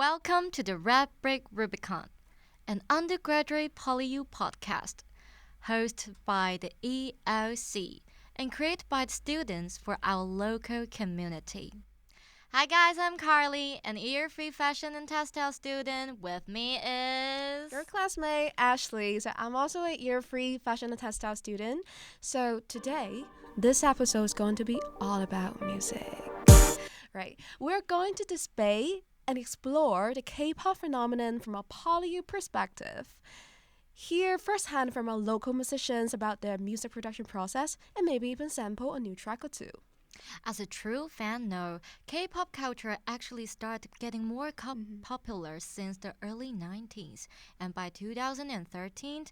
Welcome to the Red Brick Rubicon, an undergraduate PolyU podcast, hosted by the ELC and created by the students for our local community. Hi guys, I'm Carly, an year 3 fashion and textile student. With me is your classmate, Ashlee. So I'm also a year 3 fashion and textile student. So today, this episode is going to be all about music. Right. We're going to debate and explore the K-pop phenomenon from a PolyU perspective. Hear firsthand from our local musicians about their music production process and maybe even sample a new track or two. As a true fan know, K-pop culture actually started getting more popular since the early 90s, and by 2013,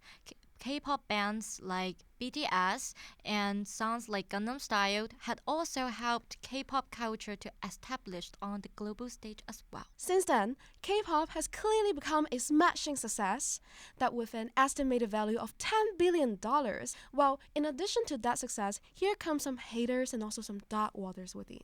K-pop bands like BTS and songs like Gangnam Style had also helped K-pop culture to establish on the global stage as well. Since then, K-pop has clearly become a smashing success that with an estimated value of $10 billion. Well, in addition to that success, here comes some haters and also some dark waters within.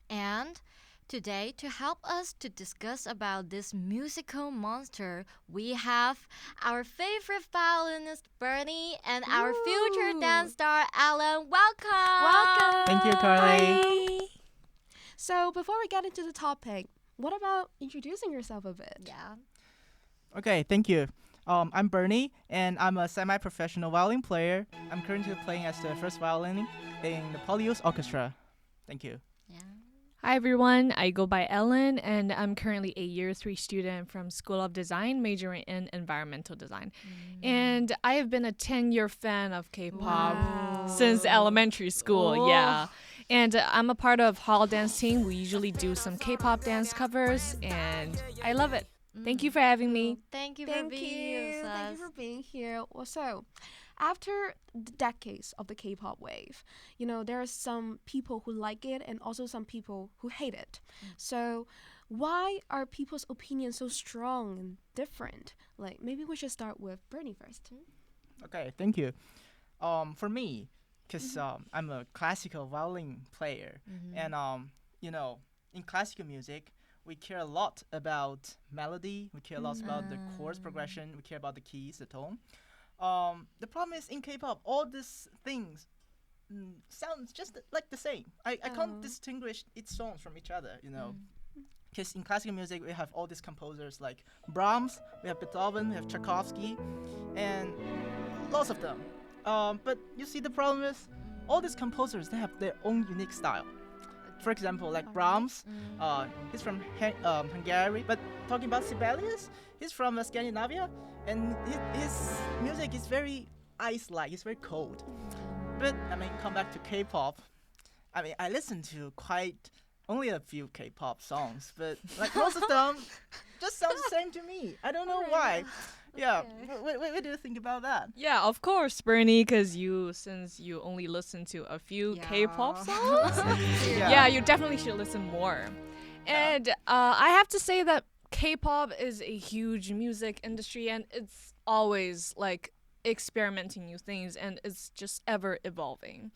And today, to help us to discuss about this musical monster, we have our favorite violinist, Bharati, and our future dance star, Alan. Welcome! Thank you, Carly. Hi. So, before we get into the topic, what about introducing yourself a bit? Yeah. Okay, thank you. I'm Bernie, and I'm a semi-professional violin player. I'm currently playing as the first violin in the PolyU's orchestra. Thank you. Yeah. Hi everyone, I go by Ellen and I'm currently a year 3 student from School of Design majoring in environmental design. And I have been a 10-year fan of K-pop since elementary school, yeah. And I'm a part of hall dance team. We usually do some K-pop dance covers and I love it. Thank you for having me. Thank you for being here. Thank you for being here. Also, after the decades of the K-pop wave, there are some people who like it and also some people who hate it. So why are people's opinions so strong and different? Like, maybe we should start with Bernie first. Okay, thank you. For me, because I'm a classical violin player, and in classical music, we care a lot about melody. We care a lot about the chords progression. We care about the keys, the tone. The problem is in K-pop, all these things sounds just like the same. I can't distinguish its songs from each other, Because in classical music, we have all these composers like Brahms, we have Beethoven, we have Tchaikovsky, and lots of them. But you see, the problem is all these composers, they have their own unique style. For example, like Brahms, he's from Hungary, but talking about Sibelius, he's from Scandinavia, and his music is very ice-like, it's very cold. But, come back to K-pop, I listen to only a few K-pop songs, but like most of them just sound the same to me. I don't know why. Yeah, what do you think about that? Yeah, of course, Bernie, because since you only listen to a few K-pop songs, you definitely should listen more. And I have to say that K-pop is a huge music industry, and it's always like experimenting new things, and it's just ever evolving.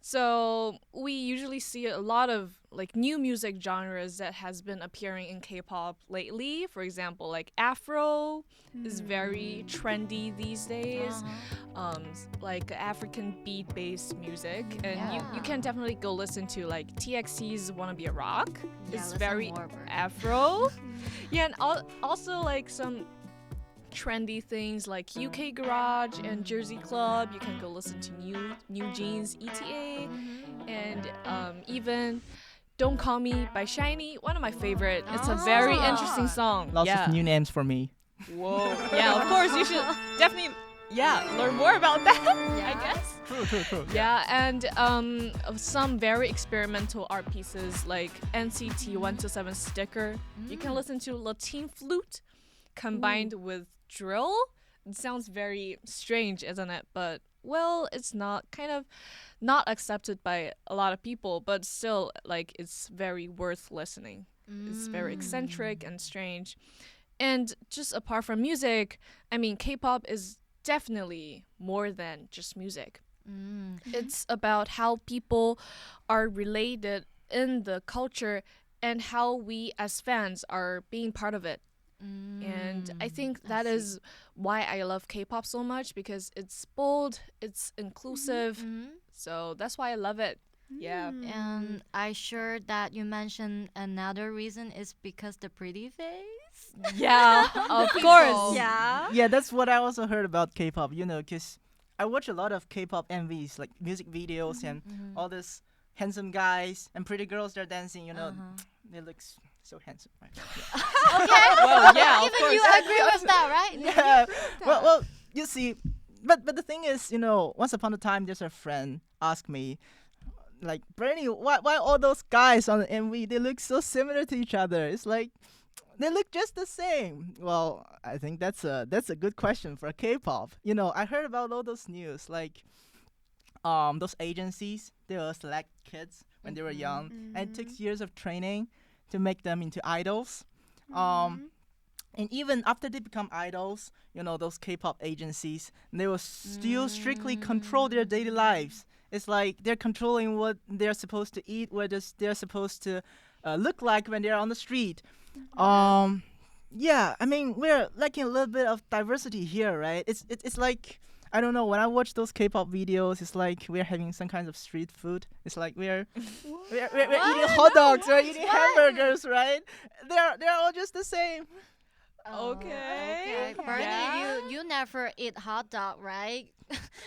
So we usually see a lot of like new music genres that has been appearing in K-pop lately. For example, like Afro is very trendy these days, like African beat-based music, and you can definitely go listen to like TXT's "Wanna Be a Rock." It's very Afro. And also like some trendy things like UK Garage and Jersey Club. You can go listen to New Jeans, ETA, and even Don't Call Me by Shiny, one of my favorite. It's a very interesting song. Lots of new names for me. Whoa. Yeah, of course, you should definitely learn more about that, I guess. True. Yeah, and some very experimental art pieces like NCT 127 Sticker. You can listen to Latin flute combined with drill. It sounds very strange, isn't it? But it's not accepted by a lot of people, but still like it's very worth listening. It's very eccentric and strange. And just apart from music, K-pop is definitely more than just music. It's about how people are related in the culture and how we as fans are being part of it. And I think that is why I love K-pop so much, because it's bold, it's inclusive. So that's why I love it. Yeah. And I sure that you mentioned another reason is because the pretty face. Yeah, of course. Yeah. Yeah, that's what I also heard about K-pop. Because I watch a lot of K-pop MVs, like music videos, and all these handsome guys and pretty girls they're dancing. They look so handsome. Right? Yeah. Okay. Well, yeah, of Even course. you agree with that, right? Yeah. Well, you see, but the thing is, once upon a time, there's a friend asked me, like, Bernie, why all those guys on the MV, they look so similar to each other? It's like they look just the same. Well, I think that's a good question for K-pop. I heard about all those news, like those agencies, they will select kids when they were young, and it takes years of training to make them into idols. And even after they become idols, those K-pop agencies, they will still strictly control their daily lives. It's like they're controlling what they're supposed to eat, what they're supposed to look like when they're on the street. Yeah, I mean, we're lacking a little bit of diversity here, right? It's like, I don't know, when I watch those K-pop videos, it's like we're having some kinds of street food. It's like we're eating hot dogs, we're eating hamburgers, right? They're all just the same. Okay. Bernie, Yeah. you never eat hot dog, right?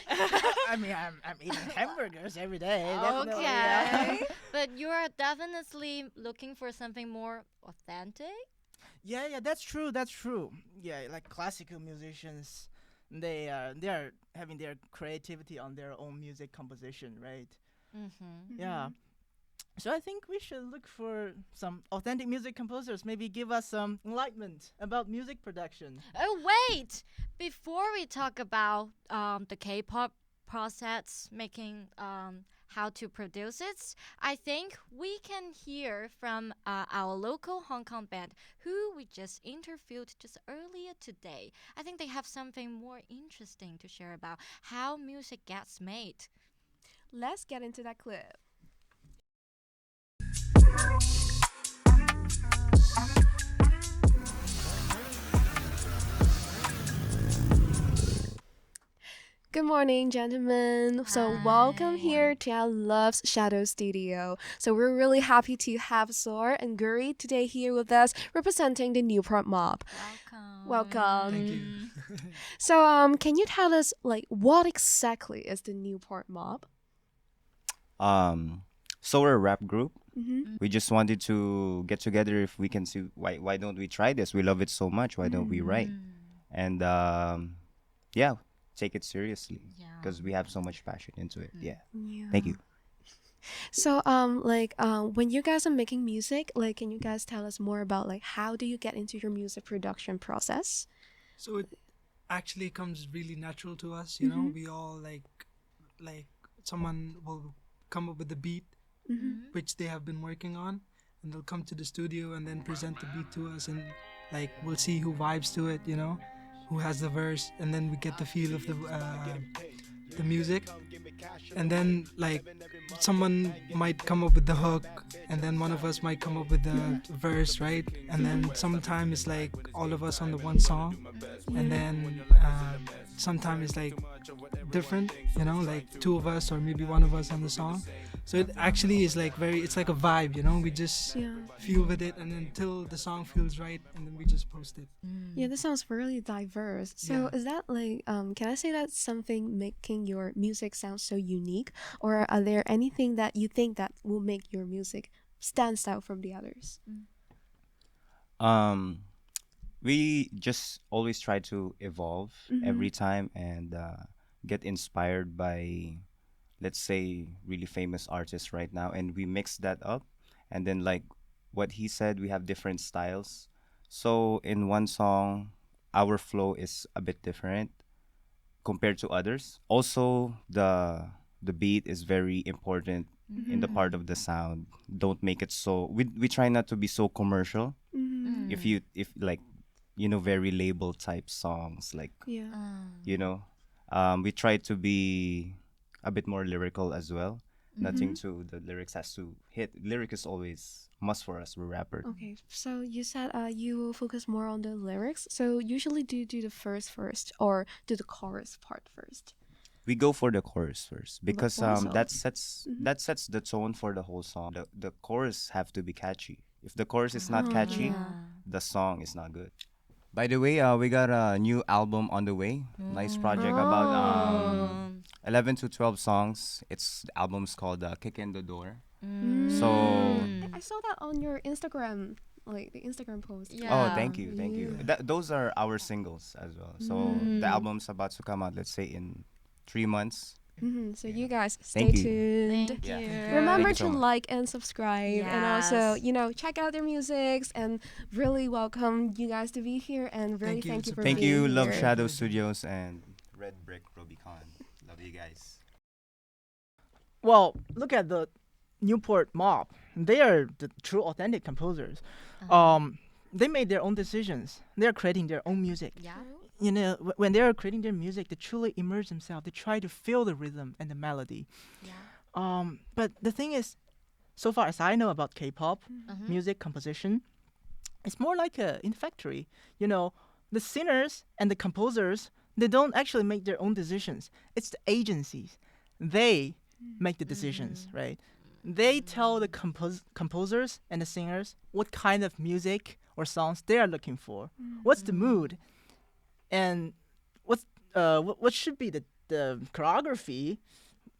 I mean, I'm eating hamburgers every day. Definitely, Okay. yeah. But you are definitely looking for something more authentic. Yeah, that's true. Yeah, like classical musicians, they are having their creativity on their own music composition, right? Yeah. So I think we should look for some authentic music composers. Maybe give us some enlightenment about music production. Oh wait! Before we talk about the K-pop process, making how to produce it, I think we can hear from our local Hong Kong band who we just interviewed just earlier today. I think they have something more interesting to share about how music gets made. Let's get into that clip. Good morning, gentlemen. So welcome here to our Love's Shadow Studio. So we're really happy to have Zor and Guri today here with us, representing the NewPortMob. Welcome. Thank you. So can you tell us like what exactly is the NewPortMob? So we're a rap group. Mm-hmm. We just wanted to get together if we can see why don't we try this? We love it so much. Why don't we write? And yeah, take it seriously because we have so much passion into it. Yeah. Thank you. So when you guys are making music, like can you guys tell us more about like how do you get into your music production process? So it actually comes really natural to us, you know. We all like someone will come up with the beat, which they have been working on, and they'll come to the studio and then present the beat to us, and like we'll see who vibes to it, you know, who has the verse, and then we get the feel of the music, and then like someone might come up with the hook, and then one of us might come up with the verse, right? And then sometimes it's like all of us on the one song, and then sometimes it's like different, you know, like two of us or maybe one of us on the song. So it actually is like it's like a vibe, you know. We just feel with it, and until the song feels right, and then we just post it. Yeah, this sounds really diverse. So is that like can I say that's something making your music sound so unique, or are there anything that you think that will make your music stands out from the others? We just always try to evolve every time and get inspired by, let's say, really famous artists right now, and we mix that up, and then like what he said, we have different styles. So in one song, our flow is a bit different compared to others. Also, the beat is very important in the part of the sound. Don't make it so we try not to be so commercial. If like, you know, very label type songs, like you know, we try to be a bit more lyrical as well. Nothing to the lyrics has to hit. Lyric is always must for us. We're rapper. Okay, so you said you will focus more on the lyrics. So usually do you do the first or do the chorus part first? We go for the chorus first because why so? that sets the tone for the whole song. The chorus have to be catchy. If the chorus is not catchy, the song is not good. By the way, we got a new album on the way. Nice project about 11 to 12 songs. The album's called Kick in the Door. So I saw that on your Instagram, like the Instagram post. oh, thank you. Those are our singles as well. So the album's about to come out, let's say in 3 months. So you guys stay Thank you. tuned. Thank you. Remember Thank you to so much. like and subscribe, and also Yes. check out their musics, and really welcome you guys to be here, and really Thank you. thank you for Thank being you, here. Love Shadow Studios and Red Brick Rubicon. Love you guys. Well, look at the NewPortMob. They are the true authentic composers. They made their own decisions. They're creating their own music. Yeah. When they are creating their music, they truly immerse themselves. They try to feel the rhythm and the melody. Yeah. But the thing is, so far as I know about K-pop music composition, it's more like in factory. The singers and the composers, they don't actually make their own decisions. It's the agencies. They make the decisions, right? They tell the composers and the singers what kind of music or songs they are looking for. What's the mood? And what should be the choreography?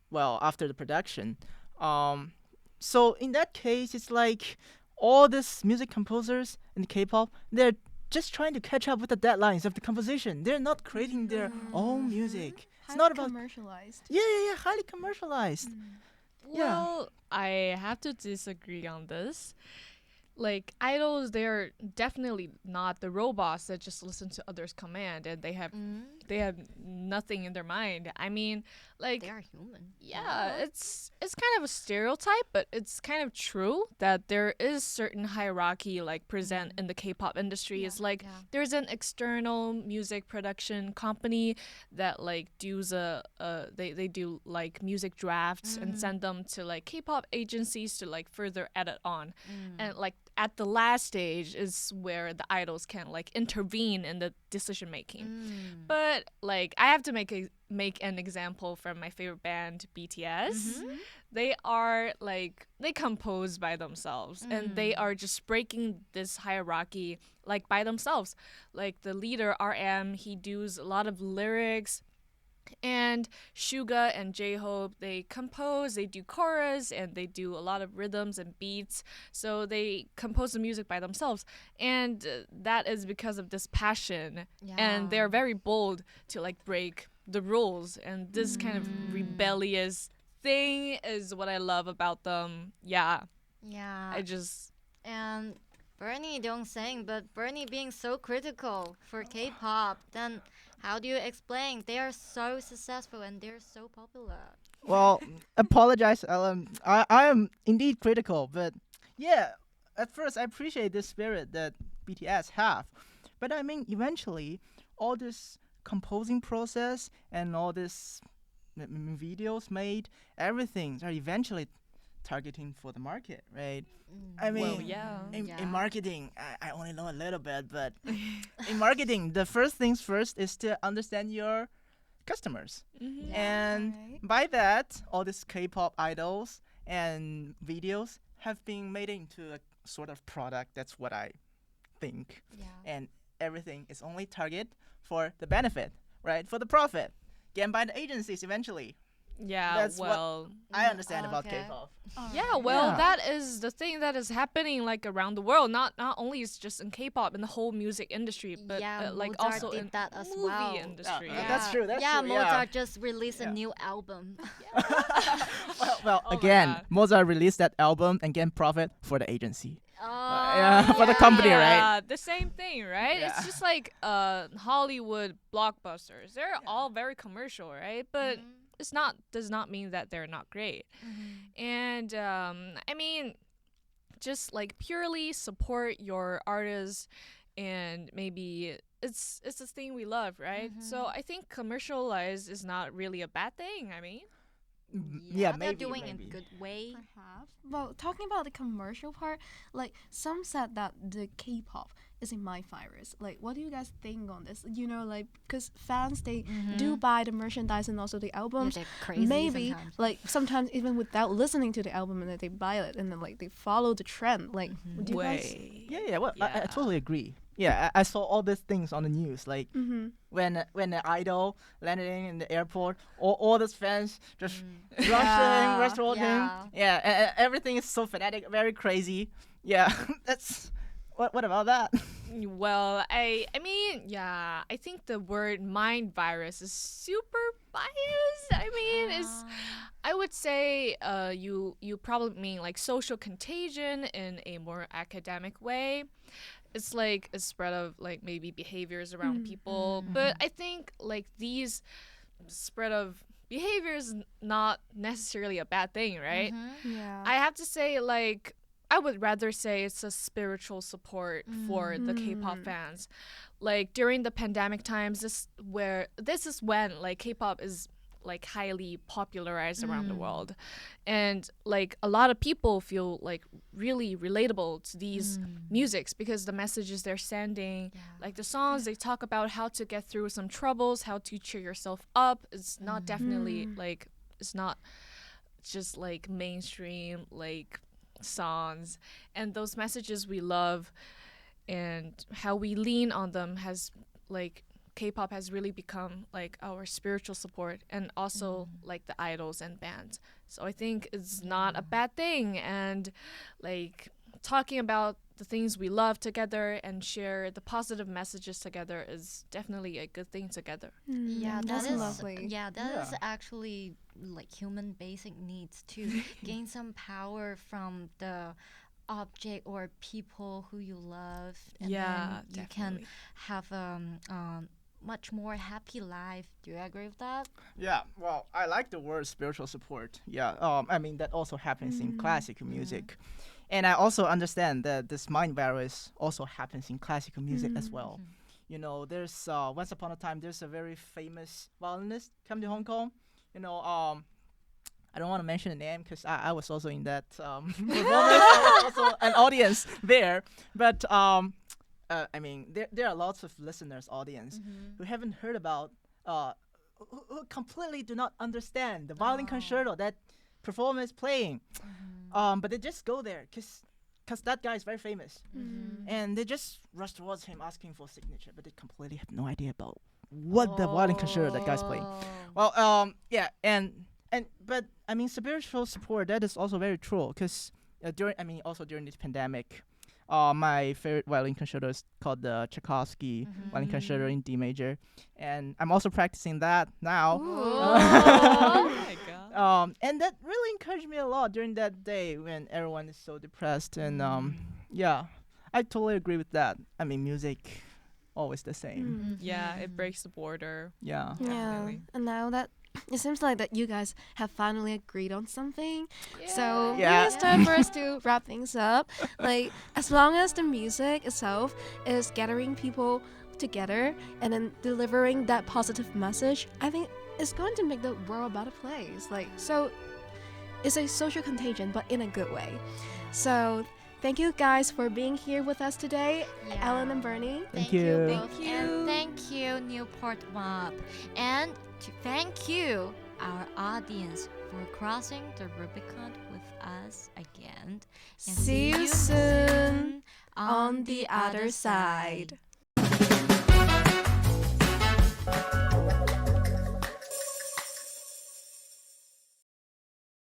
Well, after the production. So in that case, it's like all these music composers in K-pop, they're just trying to catch up with the deadlines of the composition. They're not creating their own music. It's not about commercialized. yeah, highly commercialized. Yeah. Well, I have to disagree on this. Like, idols, they're definitely not the robots that just listen to others' command and they have nothing in their mind. I mean, like, They are human. yeah, it's kind of a stereotype, but it's kind of true that there is certain hierarchy like present in the K-pop industry. It's like there's an external music production company that like they do like music drafts and send them to like K-pop agencies to like further edit on, and like at the last stage is where the idols can like intervene in the decision making. But like I have to make an example from my favorite band, BTS. They are like, they compose by themselves and they are just breaking this hierarchy like by themselves. Like the leader, RM, he does a lot of lyrics, and Suga and J-Hope, they compose, they do chorus, and they do a lot of rhythms and beats. So they compose the music by themselves. And that is because of this passion. And they're very bold to like break the rules. And this kind of rebellious thing is what I love about them. Yeah. Yeah. And Bernie don't sing, but Bernie being so critical for K-pop, then how do you explain they are so successful and they're so popular? Well, apologize, Ellen. I am indeed critical, but yeah, at first I appreciate this spirit that BTS have. But I mean, eventually, all this composing process and all this videos made, everything are eventually targeting for the market, right? I mean, Well, yeah. in marketing, I only know a little bit, but in marketing, the first things first is to understand your customers. And by that, all these K-pop idols and videos have been made into a sort of product. That's what I think. And everything is only target for the benefit, right? For the profit. Again, by the agencies eventually. Yeah, That's well, what I understand about okay. K-pop. yeah, well, Yeah. that is the thing that is happening like around the world. Not only is just in K-pop, in the whole music industry, but like Mozart also did in that as movie well. industry. That's true. That's yeah, true. Mozart just released a new album. Well, Oh my again, God. Mozart released that album and gained profit for the agency. Oh, for the company, right? Yeah, the same thing, right? Yeah. It's just like Hollywood blockbusters. They're all very commercial, right? But does not mean that they're not great. And I mean, just like purely support your artists, and maybe it's this thing we love, right? So I think commercialized is not really a bad thing. I mean, Yeah, they're maybe, doing maybe. a good way. Perhaps. Well, talking about the commercial part, like some said that the K-pop is a mind virus. Like, what do you guys think on this? You know, like because fans they do buy the merchandise and also the Yeah, albums. they're crazy Maybe sometimes. like sometimes even without listening to the album and then they buy it and then like they follow the trend. Like, do you guys? Way. Yeah, well, I Yeah. totally agree. Yeah, I saw all these things on the news, like when the idol landed in the airport, all those fans just rush toward him. Yeah. Yeah, everything is so fanatic, very crazy. Yeah, that's what about that? Well, I mean, yeah, I think the word mind virus is super biased. I mean, it's I would say you probably mean like social contagion in a more academic way. It's like a spread of like maybe behaviors around people, but I think like these spread of behaviors not necessarily a bad thing, right? Yeah. I have to say, like, I would rather say it's a spiritual support for the K-pop fans. Like during the pandemic times, this is when like K-pop is like highly popularized around the world, and like a lot of people feel like really relatable to these musics because the messages they're sending, like the songs they talk about how to get through some troubles, how to cheer yourself up. It's not definitely like it's not just like mainstream like songs, and those messages we love and how we lean on them has like K-pop has really become like our spiritual support and also like the idols and bands. So I think it's not a bad thing, and like talking about the things we love together and share the positive messages together is definitely a good thing together. Yeah, that's that is lovely. Yeah, that is Yeah. actually like human basic needs to gain some power from the object or people who you love, and Yeah, then you can definitely. have much more happy life. Do you agree with that? Yeah, well, I like the word spiritual support. Yeah, I mean that also happens in classical music, and I also understand that this mind virus also happens in classical music as well. You know, there's once upon a time there's a very famous violinist come to Hong Kong. You know, I don't want to mention the name because I was also in that performance. I was also an audience there, but I mean, there are lots of listeners, audience, who haven't heard about, who completely do not understand the violin concerto that performer is playing. But they just go there because that guy is very famous, and they just rush towards him asking for signature, but they completely have no idea about what the violin concerto that guy's playing. Well, yeah, but I mean, spiritual support, that is also very true because during this pandemic. My favorite violin concerto is called the Tchaikovsky violin concerto in D major, and I'm also practicing that now. Oh my god. And that really encouraged me a lot during that day when everyone is so depressed. And yeah, I totally agree with that. I mean, music, always the same. Yeah, it breaks the border. Yeah. Yeah, Definitely. and now that it seems like that you guys have finally agreed on something. So Yeah. maybe it's time for us to wrap things up. Like, as long as the music itself is gathering people together and then delivering that positive message, I think it's going to make the world a better place. Like, so it's a social contagion, but in a good way. So thank you guys for being here with us today, Ellen and Bernie. Thank you. Both. And thank you, NewPortMob. And to thank you, our audience, for crossing the Rubicon with us again. And See you soon on the other side.